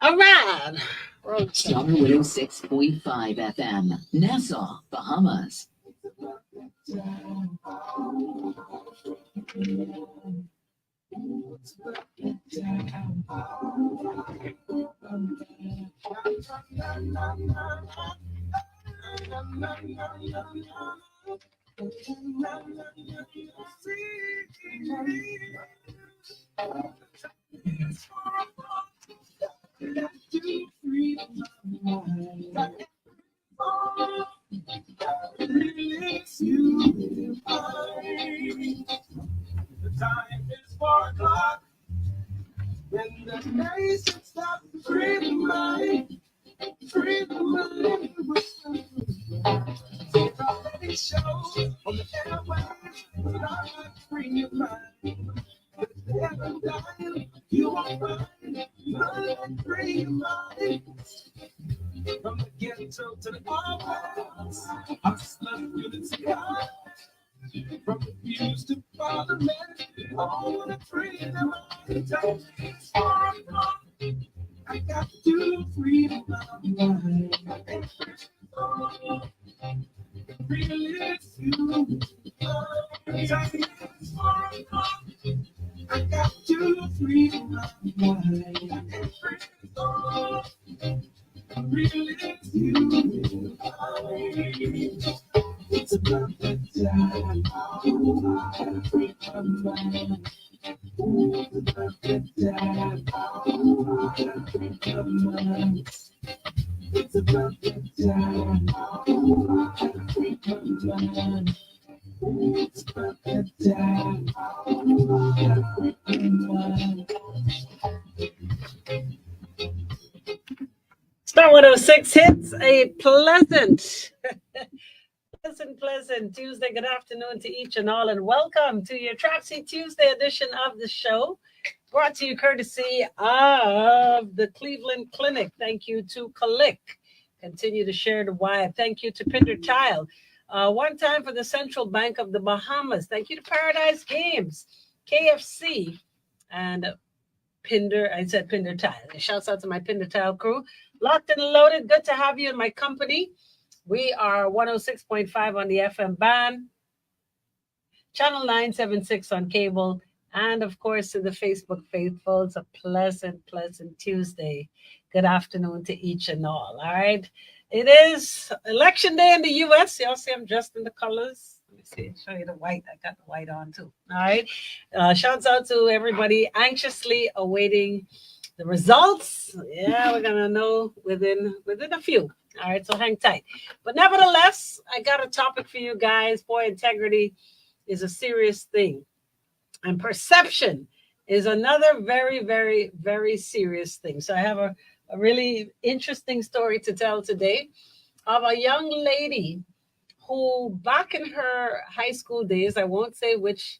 All right. Star 106.5 FM, Nassau, Bahamas. The time is 4 o'clock. When the nation stops, free the mind, free the mind. It's already shown on the airwaves, but I'm not free your mind. If you ever die, you won't find none free your mind. From the ghetto to the office, I'm slugging through the sky. From the fuse to parliament, all the freedom I take is for I got to free my mind. Really, it's you. I got to free my mind. Really, it's you. It's about that time. I free my mind. It's about that time. I free my mind. It's about that time. I free my mind. It's about that time. I free my mind. Star 106 hits a pleasant Tuesday. Good afternoon to each and all, and welcome to your Traxy Tuesday edition of the show, brought to you courtesy of the Cleveland Clinic. Thank you to Click. Continue to share the vibe. Thank you to Pinder Tile. One time for the Central Bank of the Bahamas. Thank you to Paradise Games, KFC, and Pinder. I said Pinder Tile. Shouts out to my Pinder Tile crew. Locked and loaded. Good to have you in my company. We are 106.5 on the FM band, channel 976 on cable, and of course to the Facebook faithful. It's a pleasant Tuesday. Good afternoon to each and all. All right. It is election day in the U.S. Y'all see I'm dressed in the colors. Let me see. Show you the white. I got the white on too. All right. Shouts out to everybody anxiously awaiting the results. Yeah, we're gonna know within a few. All right, so hang tight. But nevertheless, I got a topic for you guys. Boy, integrity is a serious thing, and perception is another very serious thing. So I have a really interesting story to tell today of a young lady who, back in her high school days, I won't say which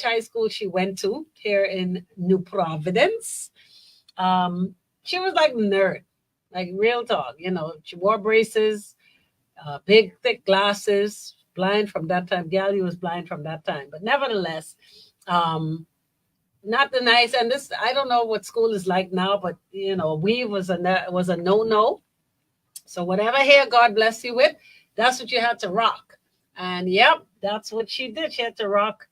high school she went to here in New Providence. She was like nerd, like real talk. You know, she wore braces, big thick glasses, blind from that time. Gally was blind from that time, but nevertheless, not the nice. And this, I don't know what school is like now, but you know, weave was a no. So whatever hair God bless you with, that's what you had to rock. And yep, that's what she did. She had to rock.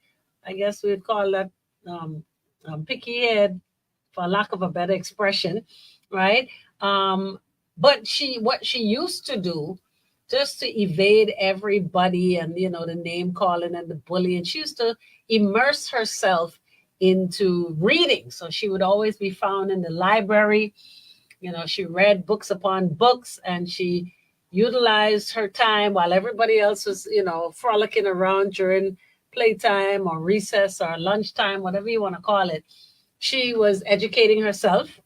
I guess we'd call that picky head, for lack of a better expression, right? But what she used to do, just to evade everybody and you know the name calling and the bullying, she used to immerse herself into reading. So she would always be found in the library. You know, she read books upon books, and she utilized her time while everybody else was, you know, frolicking around during playtime or recess or lunchtime, whatever you want to call it. She was educating herself.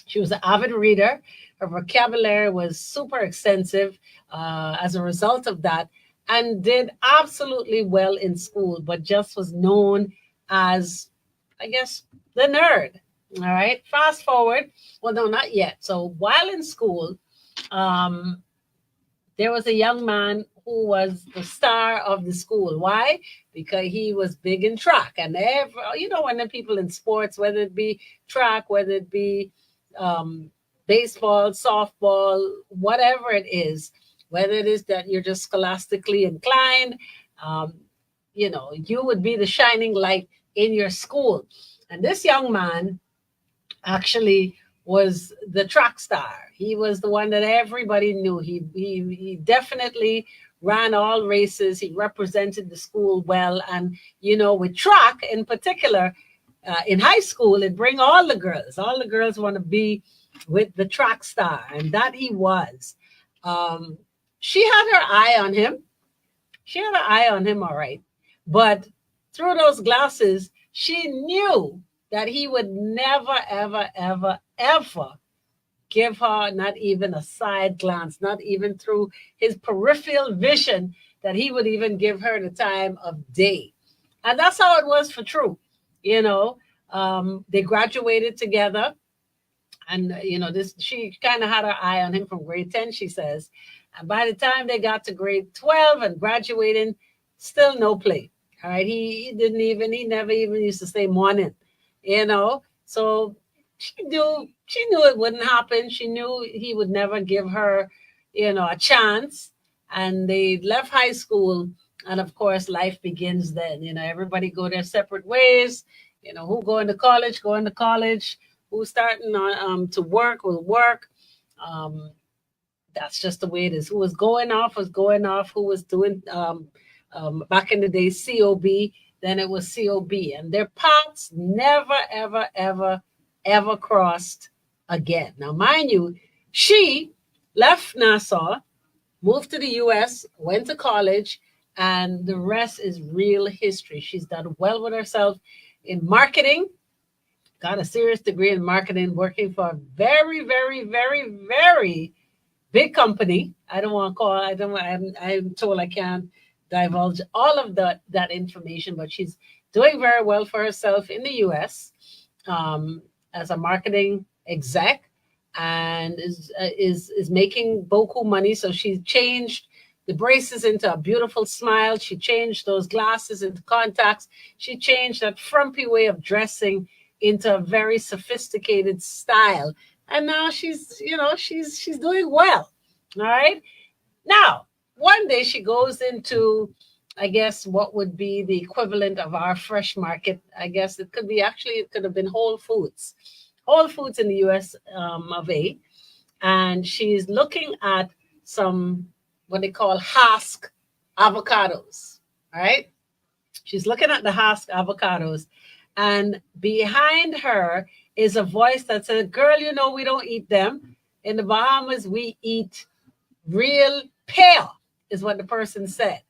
She was an avid reader. Her vocabulary was super extensive as a result of that, and did absolutely well in school, but just was known as, I guess, the nerd. All right. Fast forward. Well, no, not yet. So while in school, there was a young man who was the star of the school. Why? Because he was big in track. And you know, when the people in sports, whether it be track, whether it be baseball, softball, whatever it is, whether it is that you're just scholastically inclined, um, you would be the shining light in your school. And this young man actually was the track star. He was the one that everybody knew. He definitely ran all races. He represented the school well. And, with track in particular, in high school, it bring all the girls. All the girls want to be with the track star, and that he was. She had her eye on him. She had her eye on him, all right. But through those glasses, she knew that he would never, ever, ever, ever give her not even a side glance, not even through his peripheral vision, that he would even give her the time of day. And that's how it was for True. They graduated together. And, she kind of had her eye on him from grade 10, she says. And by the time they got to grade 12 and graduating, still no play. All right. He never even used to say morning, So she knew it wouldn't happen. She knew he would never give her, a chance. And they left high school. And of course, life begins then. Everybody go their separate ways. Who going to college, who's starting to work will work. That's just the way it is. Who was going off, who was doing back in the day COB, then it was COB. And their paths never, ever, ever, ever crossed again. Now, mind you, she left Nassau, moved to the US, went to college, and the rest is real history. She's done well with herself in marketing, got a serious degree in marketing, working for a very, very, very, very big company. I'm told I can't divulge all of that information, but she's doing very well for herself in the US as a marketing exec, and is making beaucoup money. So she changed the braces into a beautiful smile. She changed those glasses into contacts. She changed that frumpy way of dressing into a very sophisticated style. And now she's doing well. All right. Now, one day she goes into, I guess, what would be the equivalent of our fresh market. I guess it could have been Whole Foods in the US of A. And she's looking at some, what they call Hask avocados. All right. She's looking at the Hask avocados. And behind her is a voice that says, girl, we don't eat them. In the Bahamas, we eat real pear, is what the person said,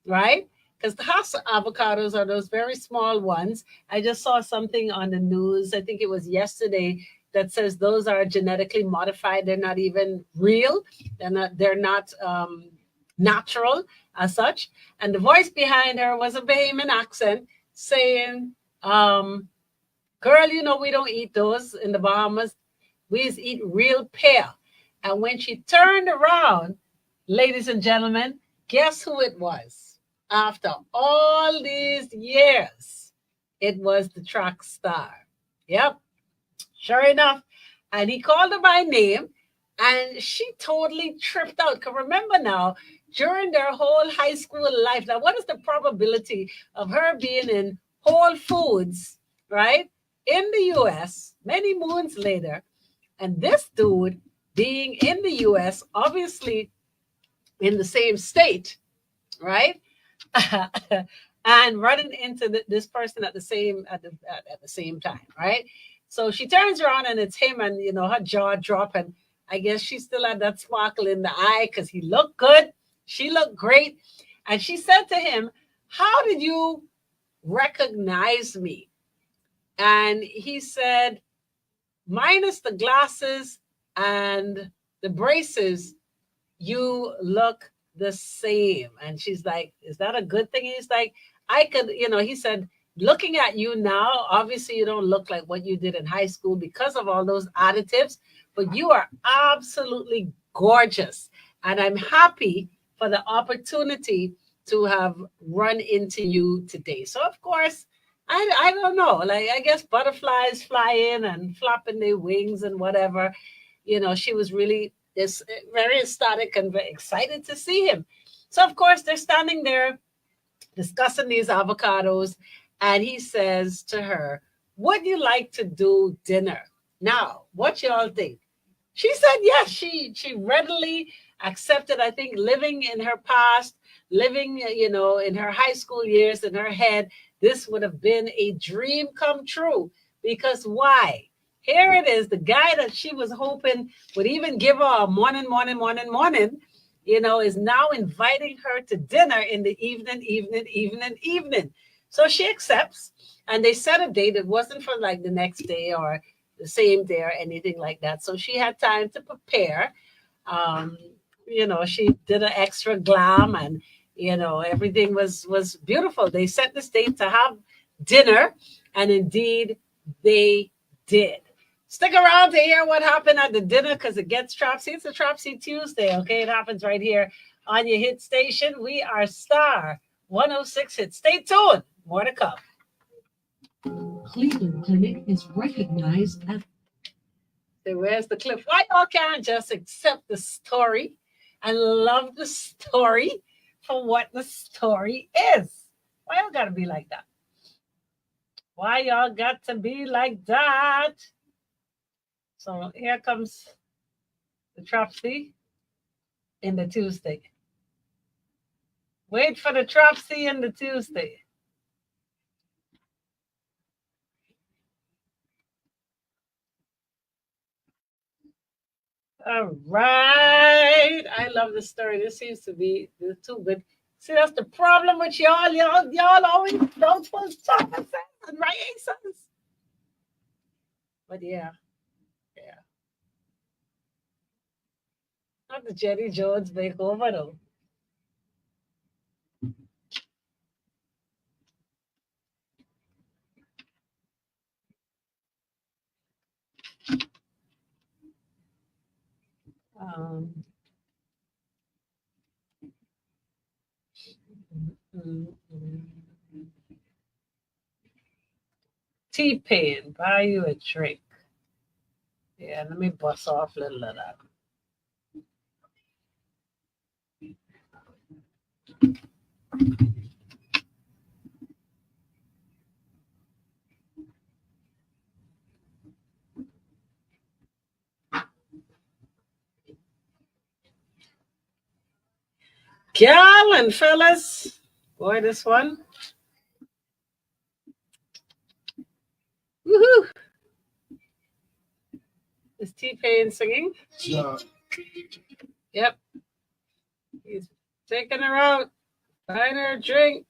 right? Because the Hass avocados are those very small ones. I just saw something on the news, I think it was yesterday, that says those are genetically modified. They're not even real. They're not natural as such. And the voice behind her was a Bahamian accent saying, girl, we don't eat those in the Bahamas. We just eat real pear. And when she turned around, ladies and gentlemen, guess who it was? After all these years, it was the track star. Yep, sure enough. And he called her by name, and she totally tripped out. Because remember now, during their whole high school life, now what is the probability of her being in Whole Foods, right, in the US, many moons later, and this dude being in the US, obviously in the same state, right? And running into this person at the same time, right? So she turns around and it's him, and her jaw dropping. I guess she still had that sparkle in the eye because he looked good. She looked great. And she said to him, how did you recognize me? And he said, minus the glasses and the braces, you look the same. And she's like, is that a good thing? He's like, he said, looking at you now, obviously you don't look like what you did in high school because of all those additives, but you are absolutely gorgeous. And I'm happy for the opportunity to have run into you today. So of course, I don't know, like I guess butterflies fly in and flapping their wings and whatever. she was really this very ecstatic and very excited to see him. So of course they're standing there discussing these avocados, and he says to her, "Would you like to do dinner now? What y'all think?" She said yes. She readily accepted. I think living in her past, living in her high school years, in her head, this would have been a dream come true. Because why? Here it is, the guy that she was hoping would even give her a morning, is now inviting her to dinner in the evening. So she accepts, and they set a date. It wasn't for like the next day or the same day or anything like that. So she had time to prepare. Um, she did an extra glam, and everything was beautiful. They set this date to have dinner, and indeed they did. Stick around to hear what happened at the dinner because it gets Tropsy. It's a Tropsy Tuesday, okay? It happens right here on your hit station. We are Star 106 Hit. Stay tuned. More to come. Cleveland Clinic is recognized as. Where's the clip? Why y'all can't just accept the story and love the story for what the story is? Why y'all gotta be like that? Why y'all got to be like that? So here comes the Tropsy in the Tuesday. Wait for the Tropsy in the Tuesday. All right. I love the story. This seems to be too good. See, that's the problem with y'all. Y'all always don't want to talk and right answers. But yeah. Not the Jerry Jones makeover though. Um, T-Pain, buy you a drink. Yeah, let me bust off a little of that. Gal and fellas, boy, this one. Woohoo! Is T-Pain singing? Yeah. Yep. He's taking her out, buying her a drink.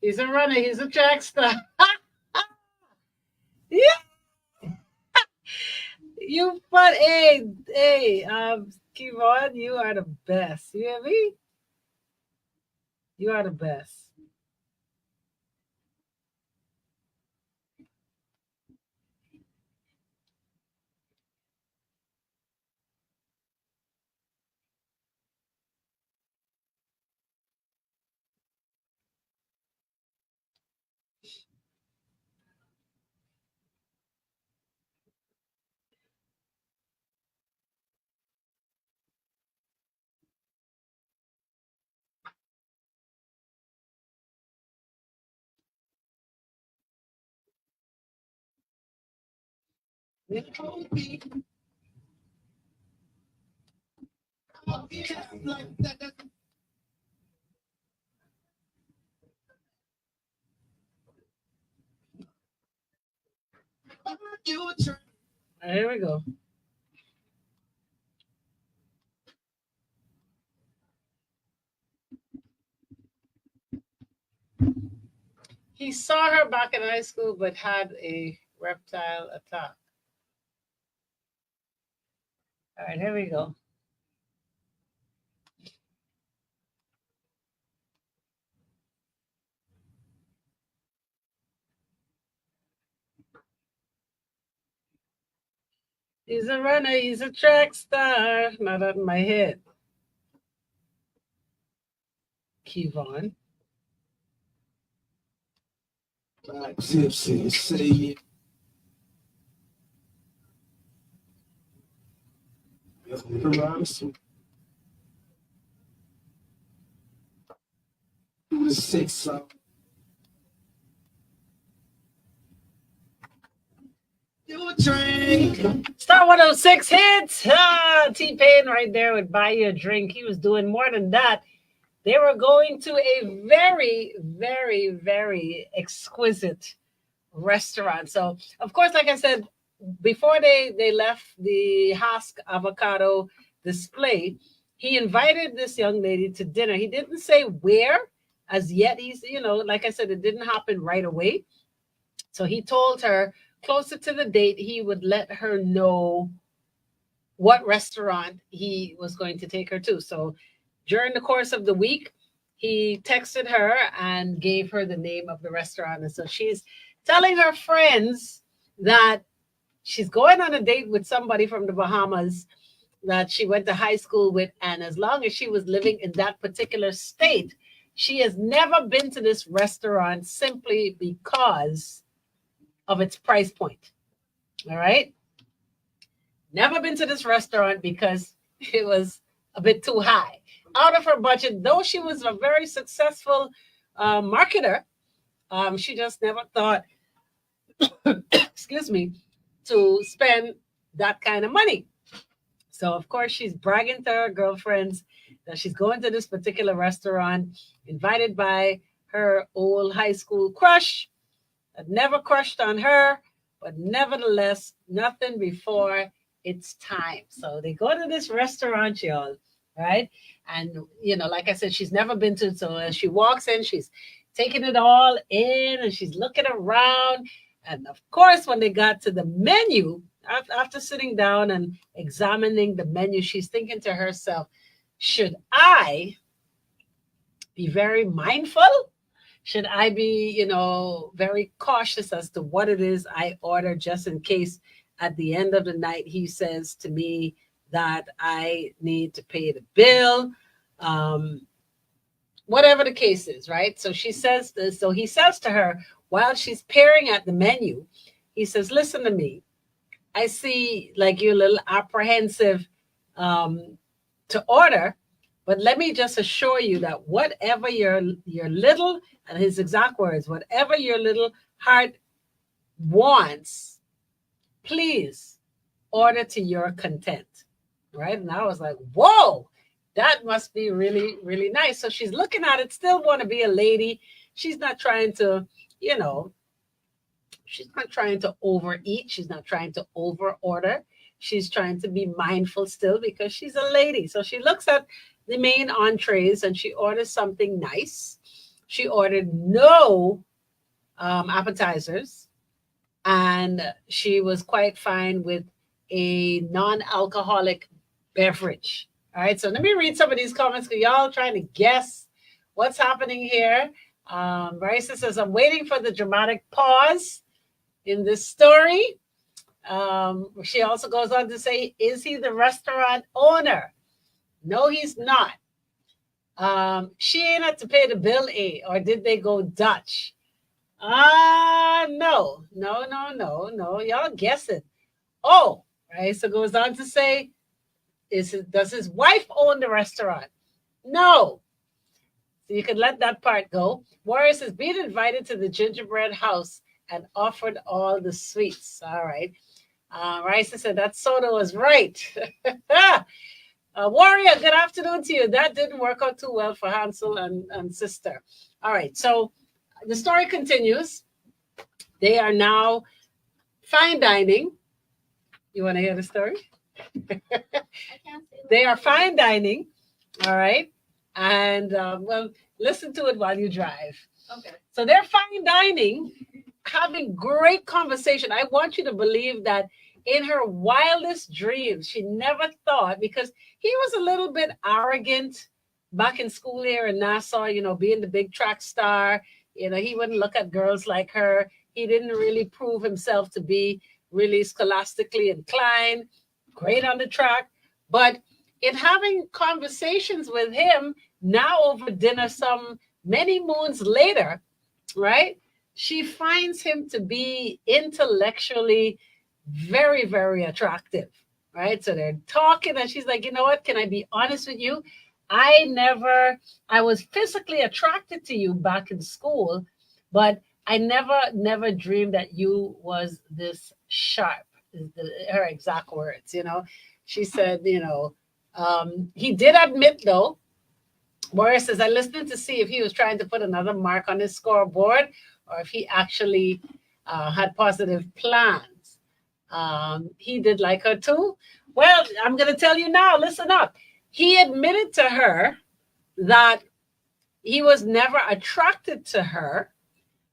He's a runner. He's a track star. Yeah. You but hey, Kevon, you are the best. You hear me? You are the best. Here we go. He saw her back in high school, but had a reptile attack. All right, here we go. He's a runner, he's a track star. Not out of my head. Kevon. Tipsy, say do the 6 song. You a drink. Star 106 hits. T-Pain right there would buy you a drink. He was doing more than that. They were going to a very, very, very exquisite restaurant. So, of course, like I said, before they left the Hask avocado display, he invited this young lady to dinner. He didn't say where as yet. He's, like I said, it didn't happen right away. So he told her closer to the date, he would let her know what restaurant he was going to take her to. So during the course of the week, he texted her and gave her the name of the restaurant. And so she's telling her friends that she's going on a date with somebody from the Bahamas that she went to high school with. And as long as she was living in that particular state, she has never been to this restaurant simply because of its price point. All right. Never been to this restaurant because it was a bit too high. Out of her budget, though she was a very successful marketer, she just never thought, excuse me, to spend that kind of money. So, of course, she's bragging to her girlfriends that she's going to this particular restaurant, invited by her old high school crush that never crushed on her, but nevertheless, nothing before it's time. So they go to this restaurant, y'all, right? And, like I said, she's never been to it. So as she walks in, she's taking it all in and she's looking around. And of course, when they got to the menu, after sitting down and examining the menu, she's thinking to herself, should I be very mindful? Should I be, very cautious as to what it is I order, just in case at the end of the night he says to me that I need to pay the bill, whatever the case is, right? So she says this. So he says to her while she's peering at the menu, he says, listen to me. I see like you're a little apprehensive to order, but let me just assure you that whatever your little, and his exact words, whatever your little heart wants, please order to your content, right? And I was like, whoa, that must be really, really nice. So she's looking at it, still want to be a lady. She's not trying to, she's not trying to overeat. She's not trying to over order. She's trying to be mindful still because she's a lady. So she looks at the main entrees and she orders something nice. She ordered no appetizers, and she was quite fine with a non-alcoholic beverage. All right, so let me read some of these comments because y'all trying to guess what's happening here. Marisa says, I'm waiting for the dramatic pause in this story. She also goes on to say, is he the restaurant owner? No, he's not. She ain't had to pay the bill, or did they go Dutch? No. Y'all guessing. Oh, right. So goes on to say, does his wife own the restaurant? No. So you can let that part go. Warrior says, being invited to the gingerbread house and offered all the sweets. All right. Raisa said that soda was right. Warrior, good afternoon to you. That didn't work out too well for Hansel and sister. All right. So the story continues. They are now fine dining. You want to hear the story? I can't say They are fine dining. All right. And well, listen to it while you drive. Okay. So they're fine dining, having great conversation. I want you to believe that in her wildest dreams, she never thought, because he was a little bit arrogant back in school here in Nassau, being the big track star. He wouldn't look at girls like her. He didn't really prove himself to be really scholastically inclined. great on the track. But in having conversations with him now over dinner, some many moons later, right? She finds him to be intellectually very, very attractive, right? So they're talking, and she's like, you know what? Can I be honest with you? I was physically attracted to you back in school, but I never dreamed that you was this sharp, is her exact words, you know. She said, he did admit though, Morris says, I listened to see if he was trying to put another mark on his scoreboard or if he actually had positive plans. He did like her too. Well, I'm going to tell you now, listen up. He admitted to her that he was never attracted to her,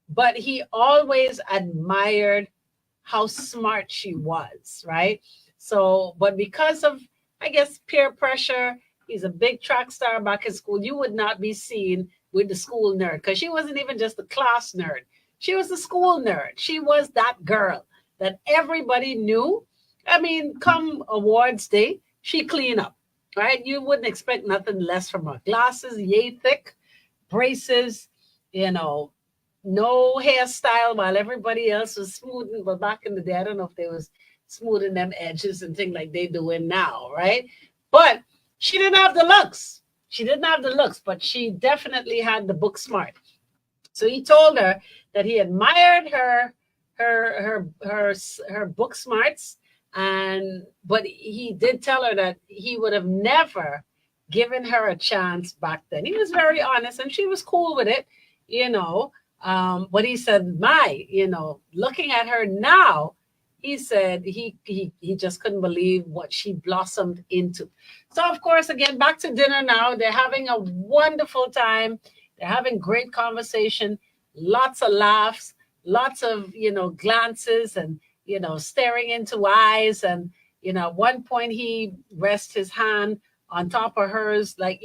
but he always admired how smart she was, right? So, but because of, I guess, peer pressure, he's a big track star back in school. You would not be seen with the school nerd because she wasn't even just the class nerd. She was the school nerd. She was that girl that everybody knew. I mean, come awards day, she clean up, right? You wouldn't expect nothing less from her. Glasses, yay thick, braces, no hairstyle while everybody else was smoothing. But back in the day, I don't know if they was smoothing them edges and things like they doing now, right? But she didn't have the looks. She didn't have the looks, but she definitely had the book smart. So he told her that he admired her book smarts, but he did tell her that he would have never given her a chance back then. He was very honest, and she was cool with it, But he said, looking at her now, he said he just couldn't believe what she blossomed into. So, of course, again, back to dinner now. They're having a wonderful time. They're having great conversation, lots of laughs, lots of, glances and, staring into eyes. And, at one point he rests his hand on top of hers, like,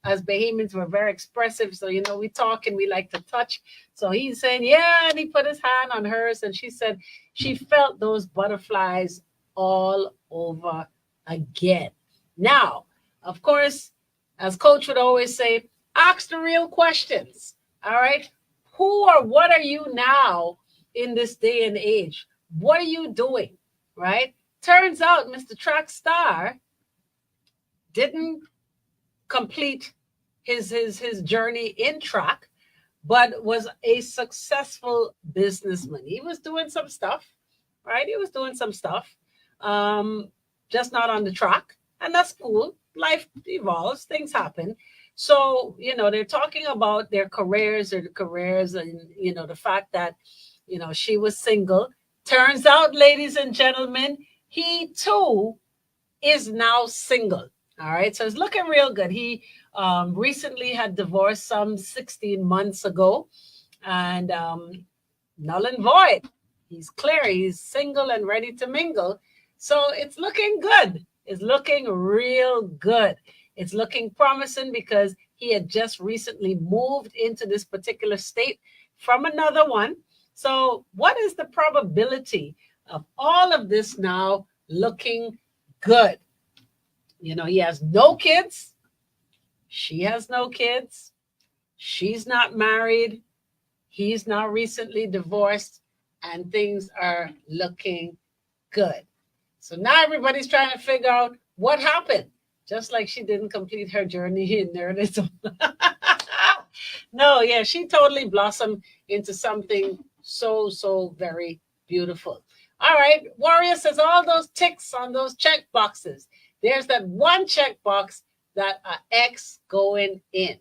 as Bahamians, we're very expressive. So, we talk and we like to touch. So he's saying, yeah, and he put his hand on hers. And she said she felt those butterflies all over again. Now, of course, as Coach would always say, ask the real questions. All right. Who or what are you now in this day and age? What are you doing? Right. Turns out Mr. Track Star didn't complete his journey in track, but was a successful businessman. He was doing some stuff, right? He was doing some stuff, just not on the track. And that's cool. Life evolves, things happen. So, they're talking about their careers and, the fact that, she was single. Turns out, ladies and gentlemen, he too is now single. All right. So it's looking real good. He recently had divorced some 16 months ago, and null and void. He's clear. He's single and ready to mingle. So it's looking good. It's looking real good. It's looking promising because he had just recently moved into this particular state from another one. So what is the probability of all of this now looking good? He has no kids. She has no kids. She's not married. He's now recently divorced, and things are looking good. So now everybody's trying to figure out what happened, just like she didn't complete her journey in nerdism. No, yeah, she totally blossomed into something so very beautiful. All right, Warrior says all those ticks on those check boxes. There's that one checkbox that are X going in.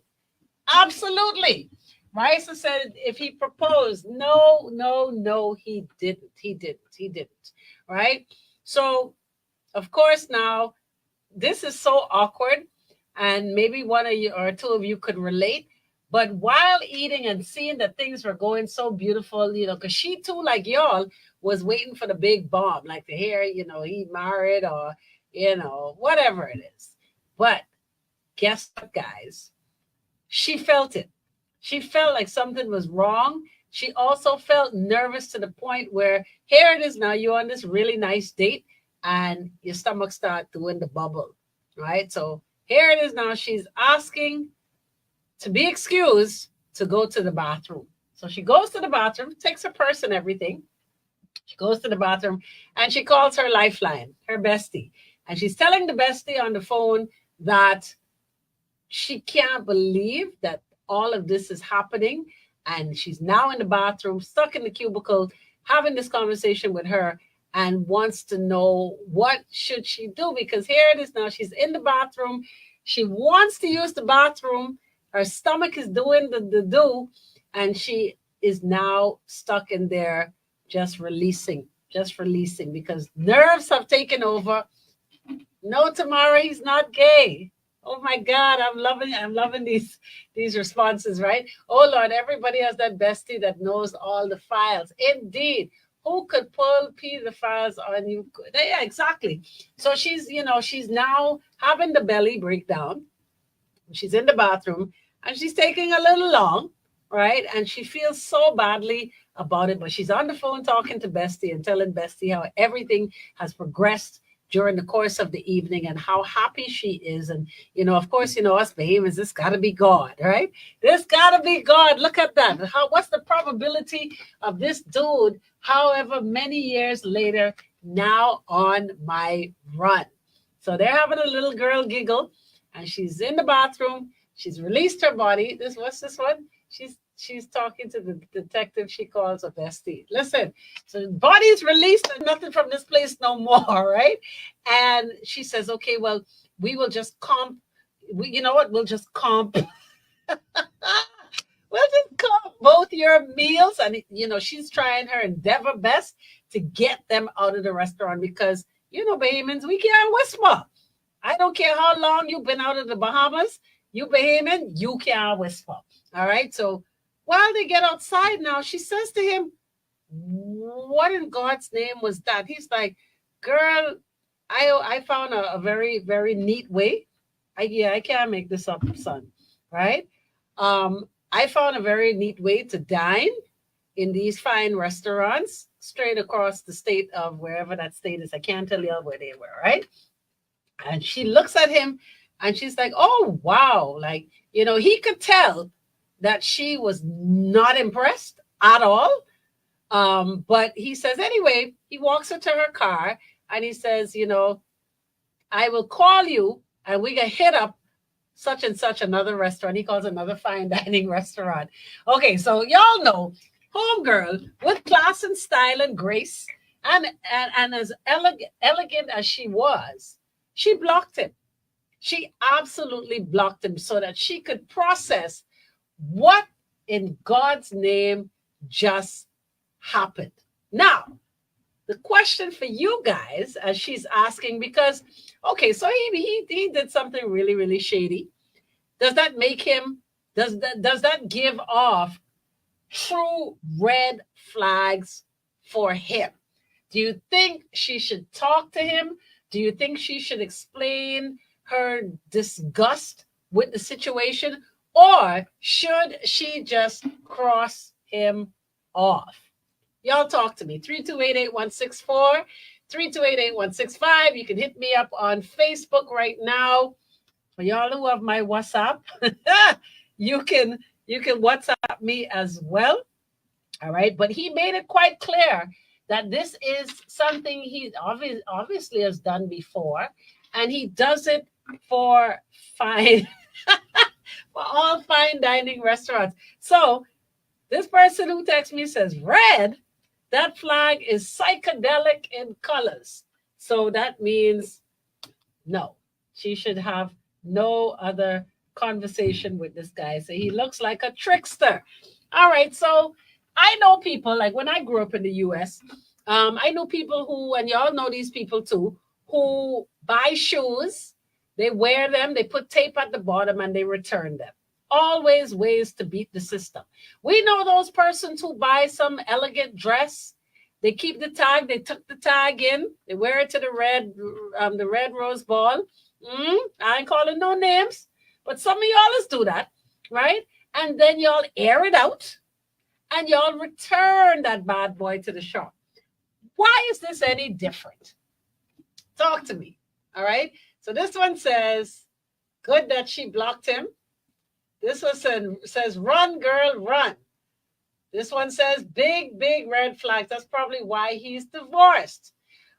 Absolutely. Marisa said if he proposed, no, he didn't. Right? So, of course, now this is so awkward, and maybe one of you or two of you could relate. But while eating and seeing that things were going so beautiful, because she too, like y'all, was waiting for the big bomb, like to hear, he married or, whatever it is. But guess what, guys? She felt it. She felt like something was wrong. She also felt nervous to the point where here it is now, you're on this really nice date, and your stomach start doing the bubble, right? So here it is now. She's asking to be excused to go to the bathroom. So she goes to the bathroom, takes her purse and everything. She goes to the bathroom and she calls her lifeline, her bestie. And she's telling the bestie on the phone that she can't believe that all of this is happening. And she's now in the bathroom, stuck in the cubicle, having this conversation with her and wants to know what should she do, because here it is now. She's in the bathroom. She wants to use the bathroom. Her stomach is doing the do, and she is now stuck in there just releasing because nerves have taken over. No, Tamara, he's not gay. Oh my God, I'm loving these responses, right? Oh Lord, everybody has that bestie that knows all the files. Indeed. Who could pull the files on you? Yeah, exactly. So she's now having the belly breakdown. She's in the bathroom and she's taking a little long, right? And she feels so badly about it, but she's on the phone talking to Bestie and telling Bestie how everything has progressed during the course of the evening and how happy she is. And, of course, us behemoths, this got to be God, right? This got to be God. Look at that. What's the probability of this dude, however many years later, now on my run? So they're having a little girl giggle, and she's in the bathroom. She's released her body. What's this one? She's talking to the detective. She calls a bestie. Listen, so body's released and nothing from this place no more, right? And she says, okay, well, we will just comp. You know what? We'll just comp. We'll just comp both your meals. And, she's trying her endeavor best to get them out of the restaurant because, Bahamians, we can't whisper. I don't care how long you've been out of the Bahamas. You Bahamian, you can't whisper. All right, so while they get outside now, she says to him, what in God's name was that? He's like, girl, I found a very, very neat way. I can't make this up, son, right? I found a very neat way to dine in these fine restaurants straight across the state of wherever that state is. I can't tell you where they were, right? And she looks at him and she's like, oh, wow. Like, he could tell that she was not impressed at all. But he says, anyway, he walks her to her car and he says, I will call you and we can hit up such and such another restaurant. He calls another fine dining restaurant. Okay, so y'all know, homegirl with class and style and grace and as elegant as she was, she blocked him. She absolutely blocked him so that she could process what in God's name just happened. Now, the question for you guys, as she's asking, because, okay, so he did something really, really shady. Does that make him, does that give off true red flags for him? Do you think she should talk to him? Do you think she should explain her disgust with the situation? Or should she just cross him off? Y'all talk to me. 3288164, 3288165. You can hit me up on Facebook right now. For y'all who have my WhatsApp, you can WhatsApp me as well. All right. But he made it quite clear that this is something he obviously has done before. And he does it for fine. For all fine dining restaurants. So this person who texts me says, red, that flag is psychedelic in colors. So that means no, she should have no other conversation with this guy. So he looks like a trickster. All right. So I know people, like when I grew up in the US, I know people who, and y'all know these people too, who buy shoes. They wear them, they put tape at the bottom, and they return them. Always ways to beat the system. We know those persons who buy some elegant dress. They keep the tag. They took the tag in. They wear it to the red rose ball. I ain't calling no names, but some of y'all do that, right? And then y'all air it out, and y'all return that bad boy to the shop. Why is this any different? Talk to me. All right. So this one says, good that she blocked him. This one says, run, girl, run. This one says, big, big red flags. That's probably why he's divorced.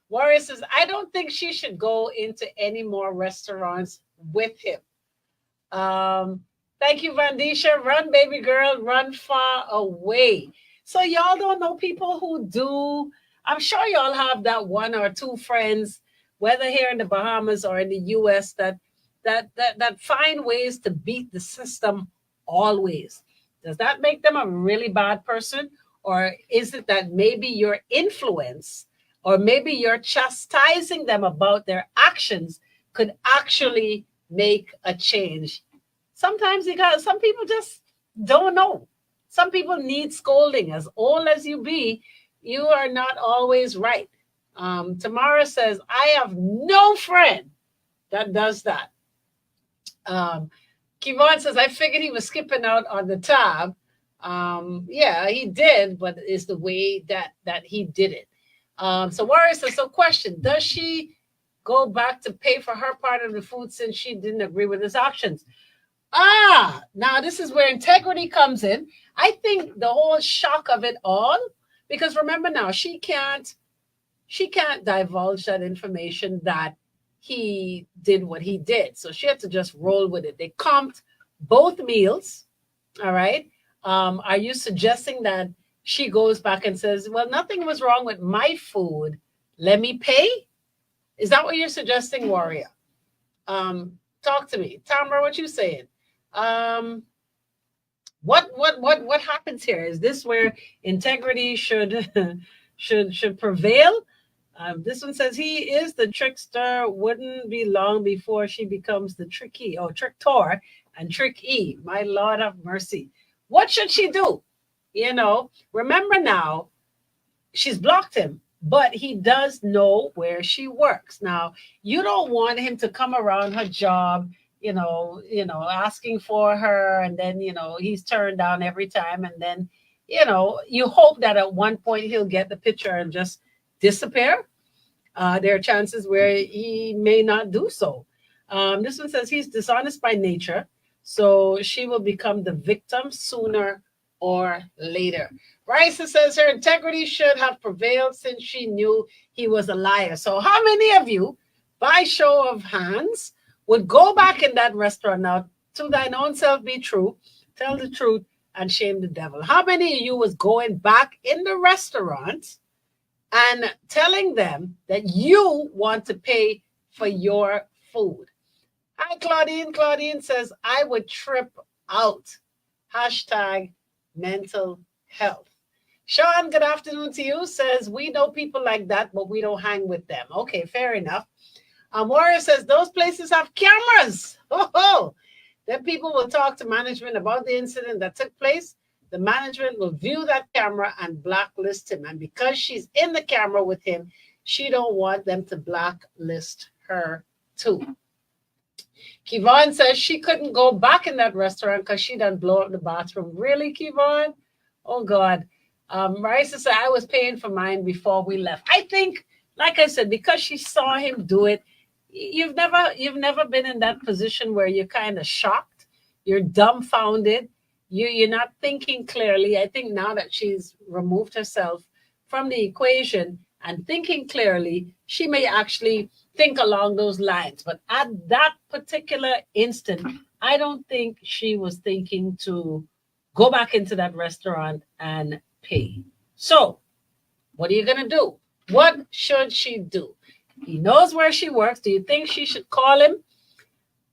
Warrior says, I don't think she should go into any more restaurants with him. Thank you, Vandisha. Run, baby girl, run far away. So y'all don't know people who do. I'm sure y'all have that one or two friends, whether here in the Bahamas or in the US, that find ways to beat the system always. Does that make them a really bad person? Or is it that maybe your influence or maybe you're chastising them about their actions could actually make a change? Sometimes some people just don't know. Some people need scolding. As old as you be, you are not always right. Tamara says, I have no friend that does that. Kivon says, I figured he was skipping out on the tab. Yeah, he did, but it's the way that he did it. So Warrior says, so question, does she go back to pay for her part of the food since she didn't agree with his actions? Now this is where integrity comes in. I think the whole shock of it all, because remember now, she can't divulge that information that he did what he did. So she had to just roll with it. They comped both meals. All right. Are you suggesting that she goes back and says, well, nothing was wrong with my food, let me pay? Is that what you're suggesting, Warrior? Talk to me. Tamara, what you saying? What happens here? Is this where integrity should prevail? This one says he is the trickster. Wouldn't be long before she becomes the tricktor and tricky. My Lord have mercy. What should she do? Remember now, she's blocked him, but he does know where she works. Now, you don't want him to come around her job, asking for her, and then, he's turned down every time. And then, you hope that at one point he'll get the picture and just disappear. There are chances where he may not do so. This one says he's dishonest by nature, so she will become the victim sooner or later. Raisa says her integrity should have prevailed since she knew he was a liar. So how many of you, by show of hands, would go back in that restaurant now? To thine own self be true, tell the truth, and shame the devil. How many of you was going back in the restaurant and telling them that you want to pay for your food? Hi, Claudine. Claudine says, I would trip out. Hashtag mental health. Sean, good afternoon to you. Says, we know people like that, but we don't hang with them. Okay, fair enough. Warrior says, those places have cameras. Then people will talk to management about the incident that took place. The management will view that camera and blacklist him. And because she's in the camera with him, she don't want them to blacklist her too. Kivon says she couldn't go back in that restaurant because she done blow up the bathroom. Really, Kivon? Oh, God. Marisa said, I was paying for mine before we left. I think, like I said, because she saw him do it, you've never been in that position where you're kind of shocked. You're dumbfounded. You're not thinking clearly. I think now that she's removed herself from the equation and thinking clearly, she may actually think along those lines. But at that particular instant, I don't think she was thinking to go back into that restaurant and pay. So what are you going to do? What should she do? He knows where she works. Do you think she should call him,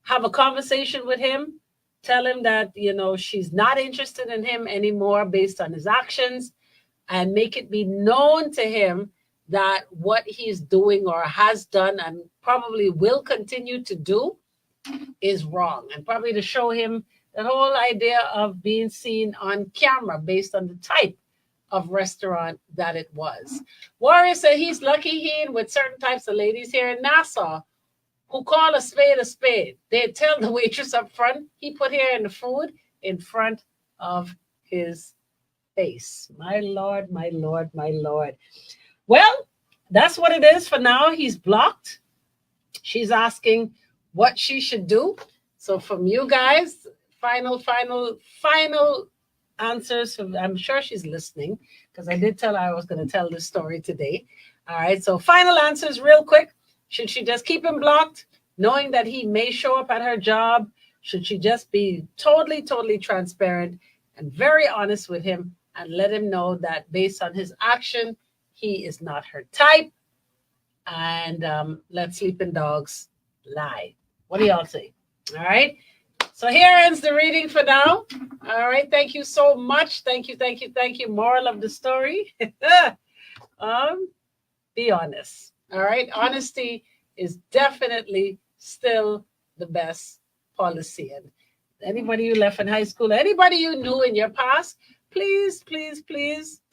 have a conversation with him, tell him that, she's not interested in him anymore based on his actions, and make it be known to him that what he's doing or has done and probably will continue to do is wrong, and probably to show him the whole idea of being seen on camera based on the type of restaurant that it was. Warrior said he's lucky he in with certain types of ladies here in Nassau who call a spade. They tell the waitress up front, he put here in the food in front of his face. My Lord, my Lord, my Lord. Well, that's what it is for now. He's blocked. She's asking what she should do. So from you guys, final answers. I'm sure she's listening because I did tell her I was going to tell this story today. All right. So final answers real quick. Should she just keep him blocked, knowing that he may show up at her job? Should she just be totally transparent and very honest with him and let him know that based on his action, he is not her type? And let sleeping dogs lie. What do y'all say? All right. So here ends the reading for now. All right. Thank you so much. Thank you. Moral of the story. Be honest. All right. Honesty is definitely still the best policy. And anybody you left in high school, anybody you knew in your past, please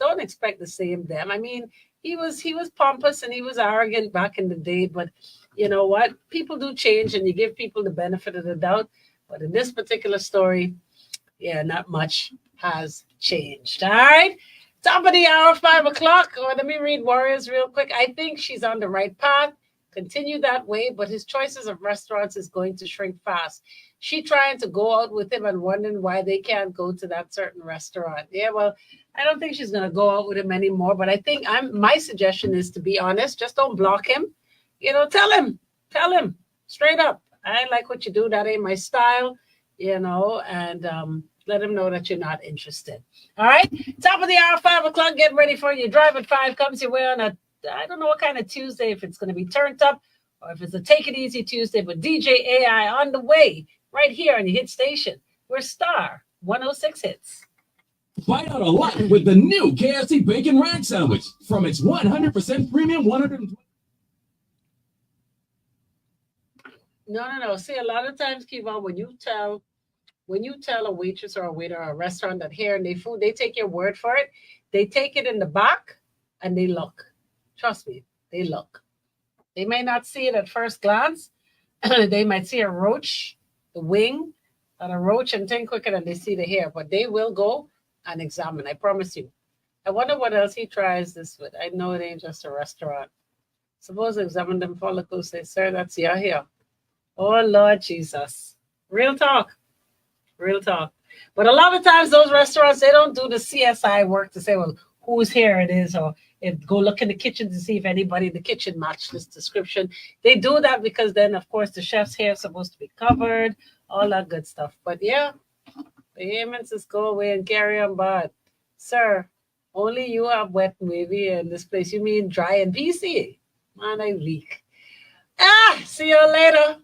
don't expect the same them. I mean, he was pompous and he was arrogant back in the day, but you know what? People do change and you give people the benefit of the doubt. But in this particular story, yeah, not much has changed. All right. Top of the hour, 5 o'clock. Oh, let me read Warriors real quick. I think she's on the right path. Continue that way, but his choices of restaurants is going to shrink fast. She trying to go out with him and wondering why they can't go to that certain restaurant. Yeah, well, I don't think she's going to go out with him anymore, but I think my suggestion is to be honest. Just don't block him. You know, tell him straight up. I ain't like what you do. That ain't my style, you know, and let him know that you're not interested. All right. Top of the hour, 5 o'clock. Get ready for your drive at 5 comes your way on a, I don't know what kind of Tuesday, if it's going to be turned up or if it's a take it easy Tuesday, but DJ AI on the way right here on the hit station. We're Star 106 Hits. Find out a lot with the new KFC Bacon Ranch Sandwich from its 100% premium 100. No. See, a lot of times, Kevon, when you tell a waitress or a waiter or a restaurant that here and they food, they take your word for it. They take it in the back and they look. Trust me, they look. They may not see it at first glance. They might see a roach, the wing, and a roach and think quicker than they see the hair, but they will go and examine. I promise you. I wonder what else he tries this with. I know it ain't just a restaurant. Suppose examine them follicles. Say, sir, that's your hair. Oh, Lord Jesus. Real talk. But a lot of times those restaurants, they don't do the CSI work to say, well, whose hair it is, or go look in the kitchen to see if anybody in the kitchen matched this description. They do that because then, of course, the chef's hair is supposed to be covered, all that good stuff. But yeah, the payments just go away and carry on. But, sir, only you have wet and wavy in this place. You mean dry and PC? Man, I leak. See you later.